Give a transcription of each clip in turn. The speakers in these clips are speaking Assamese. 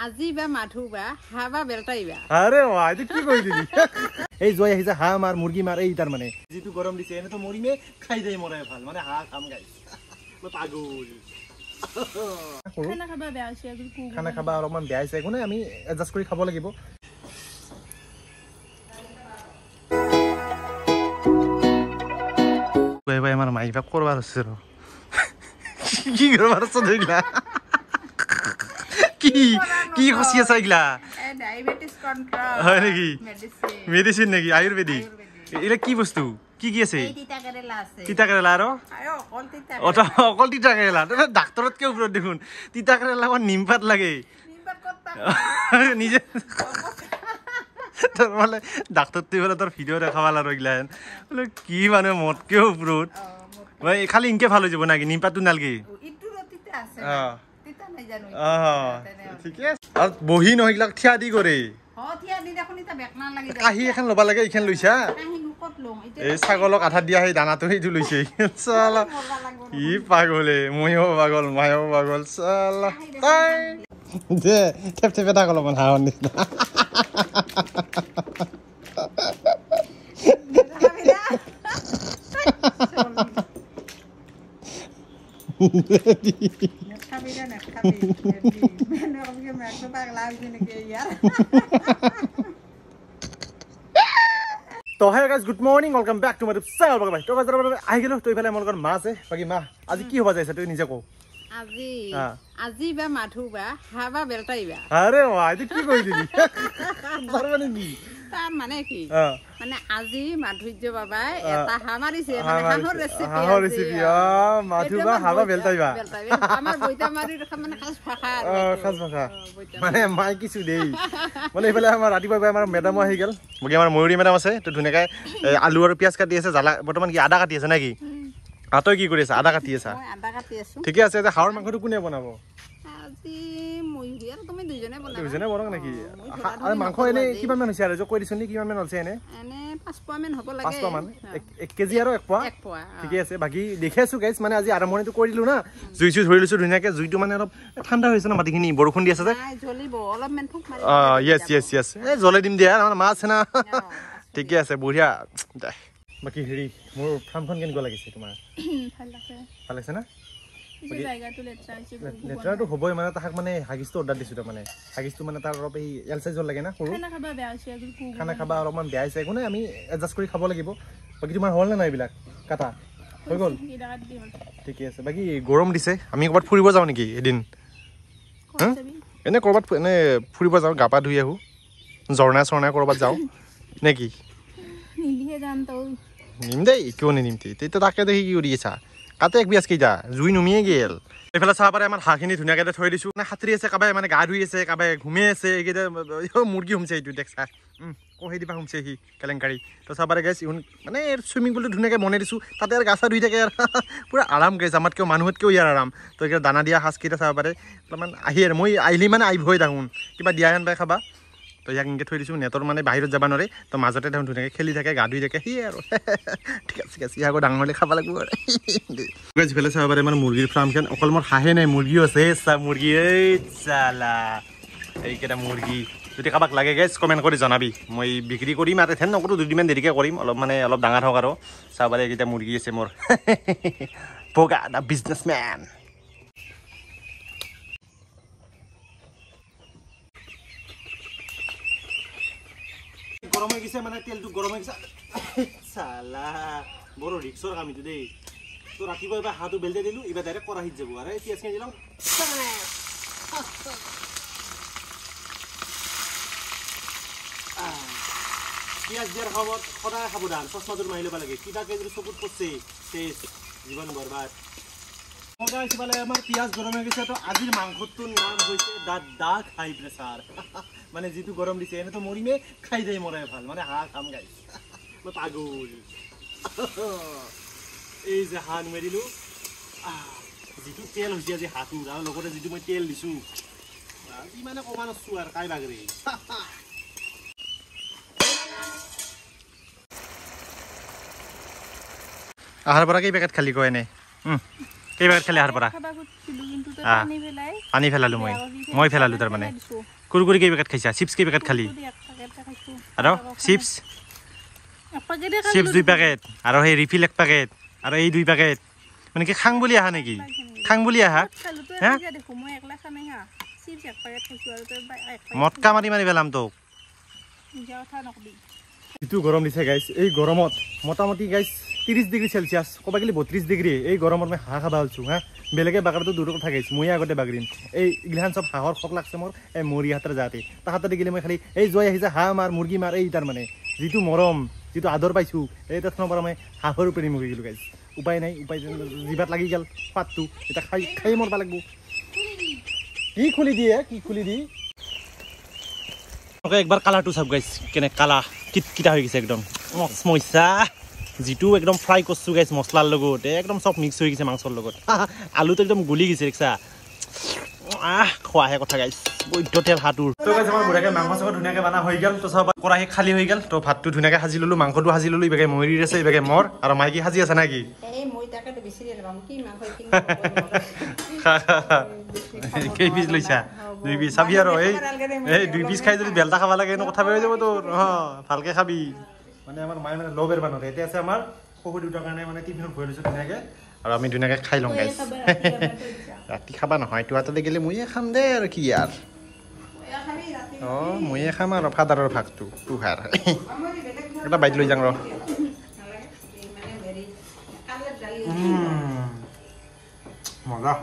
আজি বা মাথু বা হাবা বেলটাইবা আরে ভাই তুই কি কই দিলি এই জয় আহিছে হা মার মুরগি মার এই তার মানে যেটু গরম দিছে এনে তো মরিমে খাই যাই মরে ভাল মানে হা খাম গাইস মই পাগল খানা খাবা অলপমান বেয়া হৈছে একো নাই আমি এডজাষ্ট কৰি খাব লাগিব ভাই ভাই আমার মাইবা করবার আছে র কি করবার আছে দেখলা কি কি হসিয়ে চাইগলা ডায়াবেটিস কন্ট্রোল হয় নাকি মেডিসিন নাকি আয়ুর্বেদিক এটা কি বস্তু কি কি আছে তিতা কেৰেলা আছে তিতা কেৰেলা আৰু আয়ো অকল তিতা ওটা অকল তিতা কেৰেলা ডাক্তৰতকে উপৰত দেখুন তিতা কেৰেলা আমার নিমপাত লাগে নিমপাত কত নিজে তোর বলে ডাক্তার তুই বলে তোর ভিডিও দেখাবাল আর ওইগলান বলে কি মানে মতকেও উপরত ভাই খালি ইনকে ভালো যাব নাকি নিমপাতু নালগে ইটু রতিতে আছে তিতা নাই জানো ঠিক আছে আর বহি নহইগলা ঠিয়া দি করে থিয়া দি দেখুন ইতা বেকনা লাগি কাহি এখন লবা লাগে ইখান লইছা কাহি নুকত লম এই ছাগলক আঠা দিয়া সেই দানাটো সেইটো লৈছে চালা ই পাগলে মইও পাগল মায়ও পাগল চালা তাই দে টেপ টেপ এটা কলমান হাওন নিচিনা তো hey guys good morning welcome back to my channel বাবা তো গাইস আহি গেলো তো ইফালে মলগন মা আছে বাকি মা আজি কি হবা যাইছে তুই নিজে কও আজি আজি বা মাথু বা হাবা বেলটাইবা আরে ভাই তুই কি কই দিলি পারবানি নি তার মানে কি মানে আজি মাধুর্য বাবা এটা হামারিছে মানে হাহর রেসিপি মাথু বা হাবা বেলটাইবা আমার বইতা মারি মানে খাস ফাখা মানে মাই কিছু দেই মানে ইফালে আমার ৰাতিপুৱা আমাৰ মেডাম আহি গেল বাকি আমাৰ ময়ূৰী মেডাম আছে তো ধুনিয়াকে আলু আৰু পিয়াজ কাটি আছে জালা বৰ্তমান কি আদা কাটি আছে নাকি আতই কি কৰি আছে আদা কাটি আছে আদা কাটি আছো ঠিক আছে যে হাওৰ মাংসটো কোনে বনাব আজি ময়ূৰী আৰু তুমি দুজনে বনাবা দুজনে বনাও নাকি আৰু মাংস এনে কিমান মান হৈছে আৰু কৈ দিছনি কিমান মান হৈছে এনে 5 পোৱা মান হ'ব লাগে 5 পোৱা মান 1 কেজি আৰু 1 পোৱা ঠিক আছে বাকি দেখি আছো গাইস মানে আজি আৰম্ভণিটো কৰি দিলো না জুই ধৰি লৈছো ধুনিয়াকে জুইটো মানে অলপ ঠাণ্ডা হৈছে না মাটিখিনি বৰষুণ দি আছে যে জ্বলিব অলপ মান ফুক মাৰি ইয়েস এ জ্বলাই দিম দিয়া মানে মাছ না ঠিক আছে বঢ়িয়া বাকি হেৰি মোৰ ফাৰ্মখন কেনেকুৱা লাগিছে তোমাৰ ভাল লাগছে না লেটাৰটো হ'বই মানে তাহাক মানে হাগিছটো অৰ্ডাৰ দিছোঁ মানে হাগিছটো মানে তাৰ অলপ এই এল চাইজৰ লাগে না সৰু খানা খাবা অলপমান বেয়া হৈছে একো নাই আমি এডজাষ্ট কৰি খাব লাগিব বাকী তোমাৰ হ'ল নে নাই এইবিলাক কাটা হৈ গ'ল ঠিকে আছে বাকী গৰম দিছে আমি ক'ৰবাত ফুৰিব যাওঁ নেকি এদিন এনে ক'ৰবাত এনে ফুৰিব যাওঁ গা পা ধুই আহোঁ ঝৰ্ণা চৰ্ণা ক'ৰবাত যাওঁ নে কি নিম দেই কিয় নিনিম তেতিয়া তাকে দেখি কি কৰি আছা কাতে এক বিয়াজ কেইটা জুই নুমিয়ে গেল এইফালে চাহ পাৰে আমাৰ হাঁহখিনি ধুনীয়াকৈ থৈ দিছোঁ মানে সাঁতৰি আছে কাবাই মানে গা ধুই আছে কাবাই ঘুমি আছে এইকেইটা মুৰ্গী সোমছে এইটো দেখ চা সেই দিবা সোমছে সি কেলেংকাৰী তো চাহ পাৰে গাইছ ইহঁত মানে চুইমিং পুলটো ধুনীয়াকৈ বনাই দিছোঁ তাতে আৰু গা চা ধুই থাকে আৰু পূৰা আৰাম গাইছে আমাতকৈ মানুহতকৈও ইয়াৰ আৰাম তো এইকেইটা দানা দিয়া সাজকেইটা চাব পাৰে অলপমান আহি আৰু মই আহিলি মানে আহিব হৈ থাকোঁ কিবা দিয়া হেন পাই খাবা তো ইয়াক এনেকৈ থৈ দিছোঁ নেটৰ মানে বাহিৰত যাব নোৱাৰে তো মাজতে দেখোন ধুনীয়াকৈ খেলি থাকে গা ধুই থাকে সিয়ে আৰু ঠিক আছে ঠিক আছে আকৌ ডাঙৰ হ'লে খাব লাগিব আৰু যিফালে চাব পাৰে মানে মুৰ্গীৰ ফাৰ্মখন অকল মোৰ হাঁহে নাই মুৰ্গীও আছে চা মুৰ্গী এই চালা এইকেইটা মুৰ্গী যদি কাৰোবাক লাগে গাইজ কমেণ্ট কৰি জনাবি মই বিক্ৰী কৰিম আৰু এথেন নকৰোঁ দুদিনমান দেৰিকৈ কৰিম অলপ ডাঙৰ হওক আৰু চাব পাৰে এইকেইটা মুৰ্গী আছে মোৰ বগা দা বিজনেছমেন গৰম হৈ গৈছে মানে তেলটো গৰম হৈ গৈছে চালা বৰ ৰিক্সৰ কাম এইটো দেই তো ৰাতিপুৱা এবাৰ হাঁহটো বেলতে দিলোঁ এইবাৰ ডাইৰেক্ট কৰাহীত যাব আৰু এই পিঁয়াজখিনি দিলোঁ পিঁয়াজ দিয়াৰ সময়ত সদায় সাৱধান চশমাটোত মাৰি ল'ব লাগে কিবাকৈ যদি চকুত পৰছে চেচ জীৱন বৰবাদ সিফালে আমাৰ পিঁয়াজ গৰম হৈ গৈছে তো আজিৰ মাংসটোৰ নাম হৈছে দা হাই প্ৰেছাৰ মানে যিটো গৰম দিছে এনেতো মৰিমে খাই যাই মৰে ভাল মানে হাঁহ খাম গাইছ মই পাগল এই যে হাঁহ নুমাই দিলোঁ যিটো তেল হৈছে আজি হাঁহটোৰ আৰু লগতে যিটো মই তেল দিছোঁ আজি মানে কমান আছোঁ আৰু কাই বাগৰে আহাৰ পৰা কি পেকেট খালি কয় এনে কেই পেকেট খালি আহাৰ পৰা পানী ফেলালো মই ফেলালো তাৰমানে কুৰকুৰি কেই পেকেট খাইছা চিপছ কেই পেকেট খালি আৰু চিপছ 2 পেকেট আৰু সেই ৰিফিল 1 পেকেট আৰু এই 2 পেকেট মানে কি খাং বুলি আহা নেকি খাং বুলি আহা হা মটকা মাৰি মাৰি পেলাম তোক ইটো গৰম দিছে গাইছ এই গৰমত মোটামুটি গাইছ 30 ডিগ্ৰী সেলসিয়াস কবা গলি 32 ডিগ্ৰী এই গৰমত মই হাঁহ খাবা হলছো হা বেলেগে বাগাৰটো দূৰ কথা গাইছ মই আগতে বাগৰিম এই ইগলাহান সব হাঁহৰ খক লাগছে মোৰ এই মৰি হাতৰ যাতে তাহাতে গিলে মই খালি এই জয় আহিছে হাঁহ মাৰ মুৰ্গী মাৰ এই তাৰ মানে যিটো মৰম যিটো আদৰ পাইছো এই তথনৰ পৰা মই হাঁহৰ উপৰি মুগি গিলো গাইছ উপায় নাই উপায় জিবাত লাগি গেল পাতটো এটা খাই মৰবা লাগব কি খুলি দি ওকে একবাৰ কালাৰটো চাব গাইছ কেনে কালা কিটকিটা হৈ গৈছে একদম মইছা যিটো একদম ফ্ৰাই কৰছো গাইছ মছলাৰ লগত একদম সব মিক্স হৈ গৈছে মাংসৰ লগত আলুটো একদম গুলি গৈছে দেখছা খোৱাহে কথা গাইছ বৈদ্য তেল হাতুৰ তো গাইছ আমাৰ বুঢ়াকে মাংস সব ধুনীয়াকে বানা হৈ গেল তো সব কৰাহি খালি হৈ গেল তো ভাতটো ধুনীয়াকে সাজি ললো মাংসটো সাজি ললো ইবেগে মৰি আছে ইবেগে মৰ আৰু মাইকি সাজি আছে নাকি এই মই তাকেটো বেছি দিলাম কি মাংস কেই পিস লৈছা 2 পিস চাবি আৰু এই 2 পিস খাই যদি বেলটা খাবা লাগে এনো কথা বেহৈ যাব তোৰ ভালকে খাবি মানে আমাৰ মাই মানে লবেৰ বানত এতে আছে আমাৰ শহু দুটাৰ কাৰণে মানে টিফিনত ভৰাই লৈছো ধুনীয়াকে আৰু আমি ধুনীয়াকে খাই লম গাইছ ৰাতি খাবা নহয় তো আতলে গেলে মইয়ে খাম দে আৰু কি ইয়াৰ মইয়ে খাম আৰু ফাদাৰৰ ভাগটো তুহাৰ এটা বাইট লৈ যাং ৰ মজা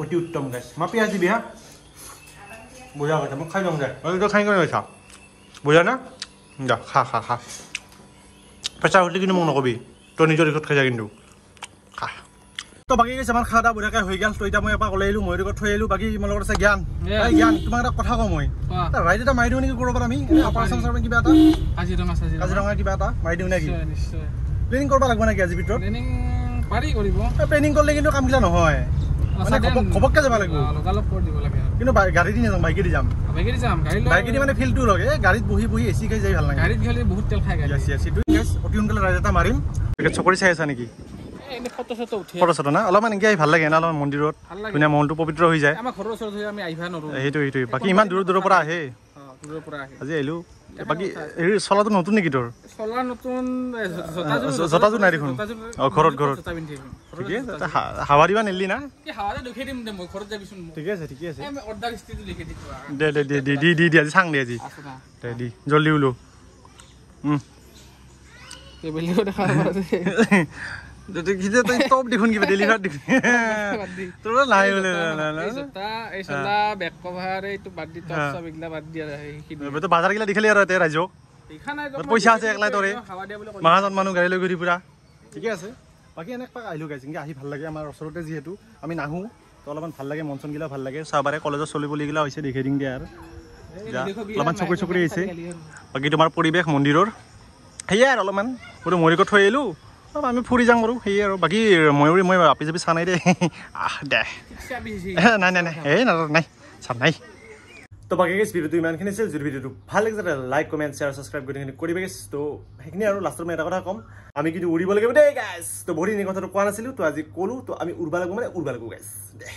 অতি উত্তম গাইছ মই পিয়াজ দিবি হা বুঢ়া কথা মই খাই লওঁ দে তই খাই কেনে গৈছা বুঢ়া না যা খা প্ৰেচাৰ উঠলি কিন্তু মোক নকবি তই নিজৰ দিশত খাইছা কিন্তু খা তো বাকী গৈছে আমাৰ খাওয়া বুঢ়াকে হৈ গেল তো এতিয়া মই এপাক ওলাই আহিলোঁ মই লগত থৈ আহিলোঁ বাকী মোৰ লগত আছে জ্ঞান জ্ঞান তোমাক এটা কথা কওঁ মই ৰাইড এটা মাৰি দিওঁ নেকি ক'ৰবাত আমি অপাৰেশ্যন চাৰ্ভে কিবা এটা কাজিৰঙা কিবা এটা মাৰি দিওঁ নেকি প্লেনিং কৰিব লাগিব নেকি আজি ভিতৰত প্লেনিং কৰিলে কিন্তু কামগিলা নহয় খবককে যাব লাগিব কিন্তু গাড়ী দি নাযাম বাইকে দি যাম বাইকে দি মানে ফিল্ডটো লগে গাড়ীত বহি এচি খাই যাই ভাল লাগে গাড়ীত গ'লে বহুত তেল খাই গাড়ী অতি সোনকালে ৰাইড এটা মাৰিম চকৰি চাই আছা নেকি ফটো না অলপমান এনেকৈ ভাল লাগে না অলপমান মন্দিৰত ধুনীয়া মনটো পবিত্ৰ হৈ যায় সেইটো বাকী ইমান দূৰৰ পৰা আহে আজি আহিলোঁ বাকী হেৰি চলাটো নতুন নেকি তোৰ জোতাযোৰ নাই দেখোন ঘৰত ঠিকে আছে হাৱা দিবা নিলি না ঠিকে আছে দে আজি চাং দে আজি দি জলদি ওলো টপ দেখোন কিবা ডেলিভাৰ তোৰ নাই বাজাৰ গিলা দেখালি আৰু ৰাইজক পইচা আছে একলাই তৰে মাহাজন মানুহ গাড়ী লৈ ঘূৰি ফুৰা ঠিকে আছে বাকী এনেকৈ আহিলোঁ গাইছে আহি ভাল লাগে আমাৰ ওচৰতে যিহেতু আমি নাহোঁ তো অলপমান ভাল লাগে মন চনগিলা ভাল লাগে চাবাৰে কলেজত চলিবলগীয়া হৈছে দেখি দিম দিয়া আৰু অলপমান চকৰি আহিছে বাকী তোমাৰ পৰিৱেশ মন্দিৰৰ সেয়াই আৰু অলপমান বোলো মৰিকত থৈ আহিলোঁ আমি ফুৰি যাম বাৰু সেয়ে আৰু বাকী মই আপি চাপি চা নাই দে দে নাই নাই চা নাই তো বাকী গেছ ভিডিঅ'টো ইমানখিনি আছিল যদি ভিডিঅ'টো ভাল লাগিছে লাইক কমেণ্ট শ্বেয়াৰ ছাবস্ক্ৰাইব কৰি কৰিবি গেছ তো সেইখিনি আৰু লাষ্টত মই এটা কথা ক'ম আমি কিন্তু উৰিব লাগিব দেই গাইছ তো বহুত দিন কথাটো কোৱা নাছিলোঁ তো আজি ক'লোঁ তো আমি উৰিব লাগিব গাইছ দে